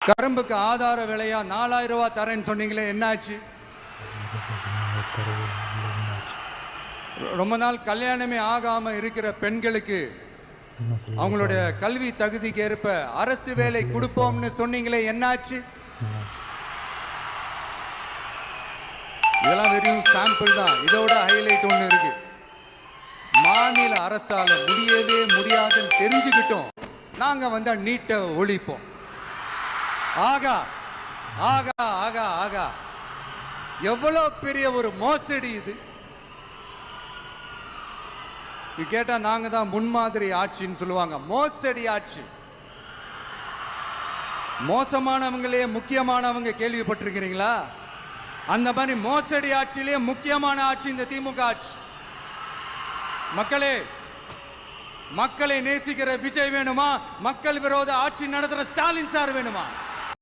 கரும்புக்கு ஆதார விலையா 4000 ரூபாய் தரேன்னு சொன்னீங்களே, என்னாச்சு? ரொம்ப நாள் கல்யாணமே ஆகாம இருக்கிற பெண்களுக்கு அவங்களுடைய கல்வி தகுதிக்கு ஏற்ப அரசு வேலை கொடுப்போம்னு சொன்னீங்களே, என்னாச்சு? இதெல்லாம் வெறும் சாம்பிள் தான். இதோட ஹைலைட் ஒன்று இருக்கு. மாநில அரசால முடியவே முடியாதுன்னு தெரிஞ்சுக்கிட்டோம், நாங்க வந்தா நீட்டை ஒழிப்போம். ஆகா ஆகா ஆகா ஆகா, எவ்வளவு பெரிய ஒரு மோசடி இது! கேட்டா நாங்க தான் முன்மாதிரி ஆட்சின்னு சொல்லுவாங்க. மோசடி ஆட்சி. மோசமானவங்களே முக்கியமானவங்க கேள்விப்பட்டிருக்கிறீங்களா? அந்த மாதிரி மோசடி ஆட்சியிலே முக்கியமான ஆட்சி இந்த திமுக ஆட்சி. மக்களே, மக்களை நேசிக்கிற விஜய் வேணுமா? மக்கள் விரோத ஆட்சி நடத்துற ஸ்டாலின் சார் வேணுமா?